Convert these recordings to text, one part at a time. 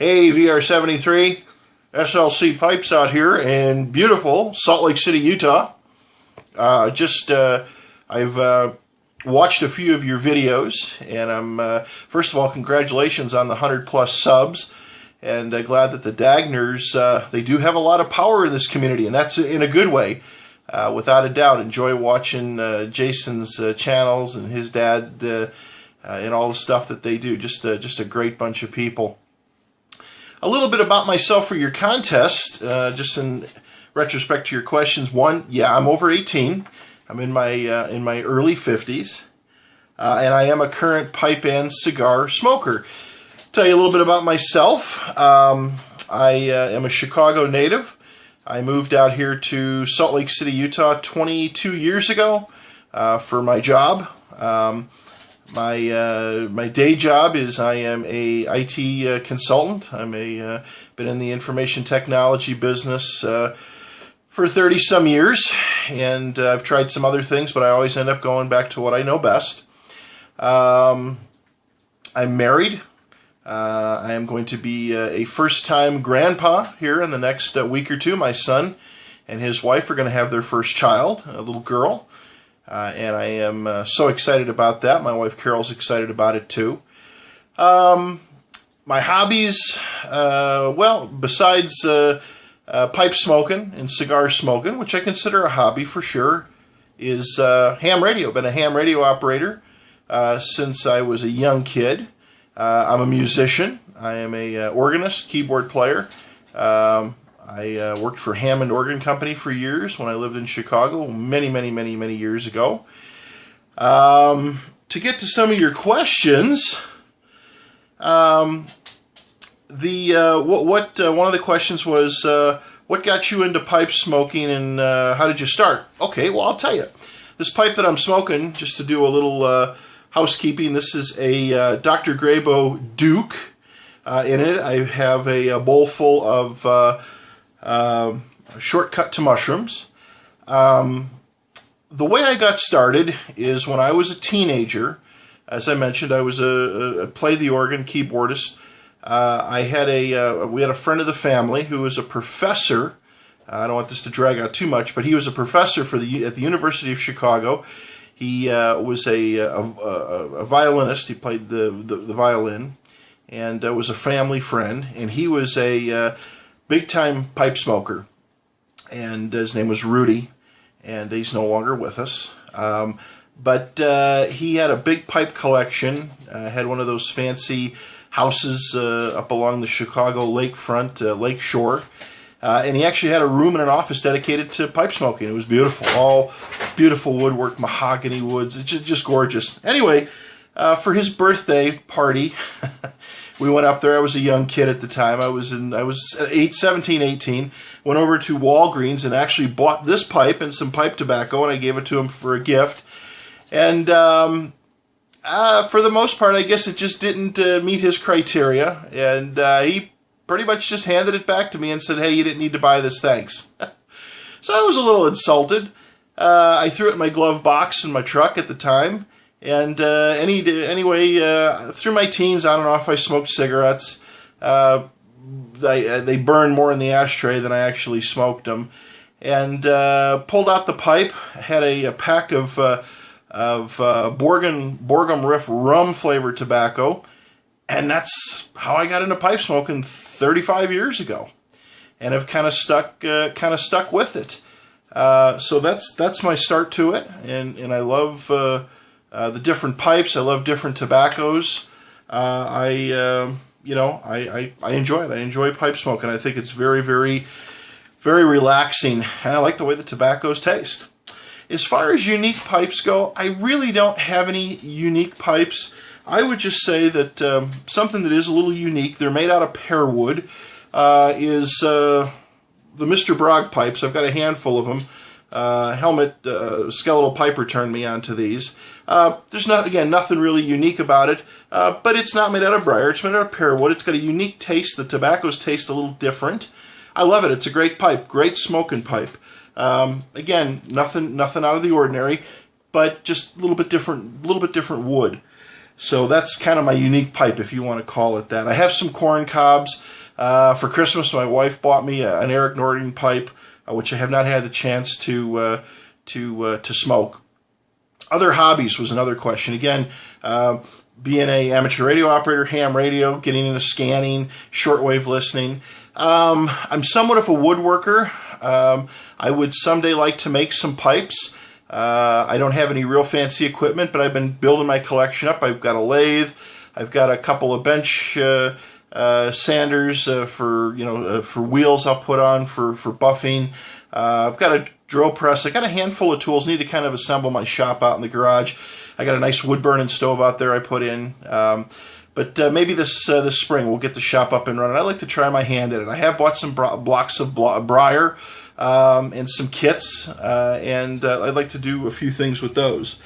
Hey, VR73, SLC Pipes out here in beautiful Salt Lake City, Utah. I've watched a few of your videos, and I'm first of all, congratulations on the 100+ subs, and glad that the Dagners, they do have a lot of power in this community, and that's in a good way, without a doubt. Enjoy watching Jason's channels and his dad and all the stuff that they do. Just a great bunch of people. A little bit about myself for your contest, just in retrospect to your questions. One, yeah, I'm over 18. I'm in my early 50s, and I am a current pipe and cigar smoker. Tell you a little bit about myself. I am a Chicago native. I moved out here to Salt Lake City, Utah 22 years ago for my job. My day job is I am a IT consultant. I'm been in the information technology business for 30-some years, and I've tried some other things, but I always end up going back to what I know best. I'm married. I am going to be a first-time grandpa here in the next week or two. My son and his wife are going to have their first child, a little girl. And I am so excited about that. My wife Carol's excited about it too. My hobbies, well, besides pipe smoking and cigar smoking, which I consider a hobby for sure, is ham radio. I've been a ham radio operator since I was a young kid. I'm a musician. I am a organist, keyboard player. I worked for Hammond Organ Company for years when I lived in Chicago, many years ago. To get to some of your questions, one of the questions was, what got you into pipe smoking, and how did you start? Okay, well, I'll tell you. This pipe that I'm smoking, just to do a little housekeeping, this is a Dr. Grabo Duke. In it, I have a bowl full of shortcut to mushrooms. The way I got started is when I was a teenager. As I mentioned, I was played the organ, keyboardist. We had a friend of the family who was a professor. I don't want this to drag out too much, but he was a professor at the University of Chicago. He was a violinist. He played the violin, and was a family friend. And he was a big-time pipe smoker, and his name was Rudy, and he's no longer with us. But he had a big pipe collection, had one of those fancy houses up along the Chicago lakefront, lake shore, and he actually had a room and an office dedicated to pipe smoking. It was beautiful, all beautiful woodwork, mahogany woods, it's just gorgeous. Anyway, for his birthday party, we went up there. I was a young kid at the time. I was 17, 18. Went over to Walgreens and actually bought this pipe and some pipe tobacco, and I gave it to him for a gift. And for the most part, I guess it just didn't meet his criteria. And he pretty much just handed it back to me and said, "Hey, you didn't need to buy this, thanks." So I was a little insulted. I threw it in my glove box in my truck at the time. And anyway, through my teens, on and off, I smoked cigarettes. They burned more in the ashtray than I actually smoked them. And pulled out the pipe. Had a pack of Borgum Riff rum-flavored tobacco. And that's how I got into pipe smoking 35 years ago. And I've kind of stuck with it. So that's my start to it. And I love the different pipes. I love different tobaccos. I enjoy it. I enjoy pipe smoking. I think it's very relaxing, and I like the way the tobaccos taste. As far as unique pipes go, I really don't have any unique pipes. I would just say that something that is a little unique, they're made out of pear wood, is the Mr. Bragg pipes. I've got a handful of them. Helmet skeletal piper turned me onto these. There's nothing really unique about it, but it's not made out of briar. It's made out of pear wood. It's got a unique taste. The tobaccos taste a little different. I love it. It's a great pipe, great smoking pipe. Again, nothing out of the ordinary, but just a little bit different wood. So that's kind of my unique pipe, if you want to call it that. I have some corn cobs. For Christmas, my wife bought me an Eric Norden pipe, which I have not had the chance to smoke. Other hobbies was another question. Again, being an amateur radio operator, ham radio, getting into scanning, shortwave listening. I'm somewhat of a woodworker. I would someday like to make some pipes. I don't have any real fancy equipment, but I've been building my collection up. I've got a lathe. I've got a couple of bench sanders for wheels I'll put on for buffing. I've got a drill press. I got a handful of tools. Need to kind of assemble my shop out in the garage. I got a nice wood burning stove out there I put in. But maybe this spring we'll get the shop up and running. I'd like to try my hand at it. I have bought some blocks of briar and some kits, and I'd like to do a few things with those.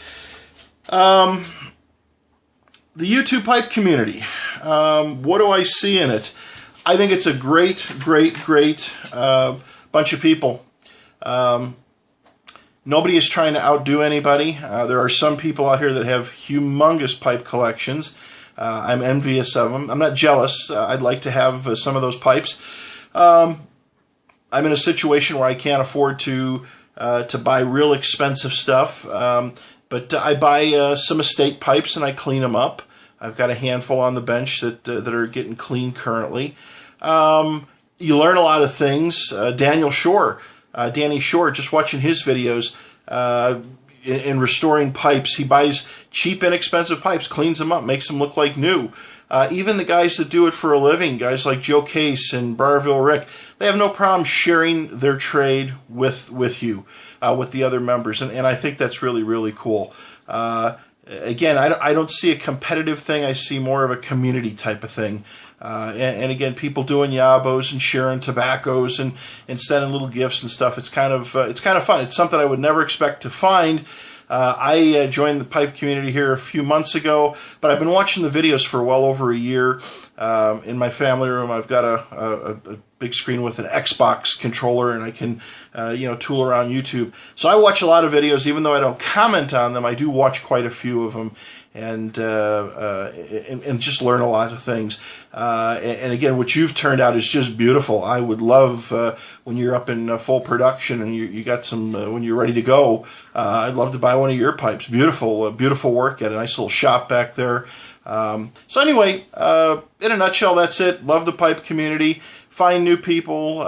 The YouTube pipe community. What do I see in it? I think it's a great bunch of people. Nobody is trying to outdo anybody. There are some people out here that have humongous pipe collections. I'm envious of them. I'm not jealous. I'd like to have some of those pipes. I'm in a situation where I can't afford to buy real expensive stuff, but I buy some estate pipes and I clean them up. I've got a handful on the bench that are getting cleaned currently. You learn a lot of things. Danny Shore, just watching his videos in restoring pipes, he buys cheap, inexpensive pipes, cleans them up, makes them look like new. Even the guys that do it for a living, guys like Joe Case and Barville Rick, they have no problem sharing their trade with you, with the other members, and I think that's really cool. Again, I don't see a competitive thing. I see more of a community type of thing. And again, people doing yabos and sharing tobaccos and sending little gifts and stuff. It's kind of fun. It's something I would never expect to find. I joined the pipe community here a few months ago, but I've been watching the videos for well over a year. In my family room, I've got a big screen with an Xbox controller, and I can tool around YouTube. So I watch a lot of videos, even though I don't comment on them. I do watch quite a few of them, and just learn a lot of things. And again, what you've turned out is just beautiful. I would love when you're up in full production and you got some when you're ready to go. I'd love to buy one of your pipes. Beautiful work. Got a nice little shop back there. So anyway, in a nutshell, that's it. Love the pipe community. Find new people,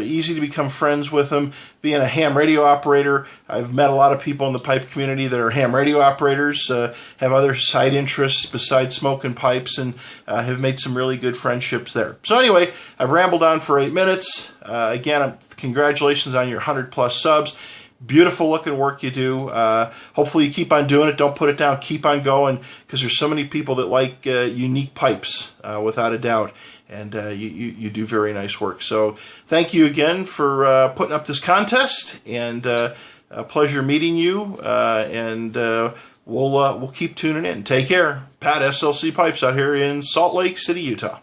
easy to become friends with them. Being a ham radio operator, I've met a lot of people in the pipe community that are ham radio operators, have other side interests besides smoking pipes, and have made some really good friendships there. So anyway, I've rambled on for 8 minutes. Again, congratulations on your 100+ subs. Beautiful looking work you do. Hopefully you keep on doing it. Don't put it down. Keep on going, because there's so many people that like unique pipes, without a doubt. And you do very nice work. So thank you again for putting up this contest, and a pleasure meeting you. And we'll keep tuning in. Take care. Pat, SLC Pipes, out here in Salt Lake City, Utah.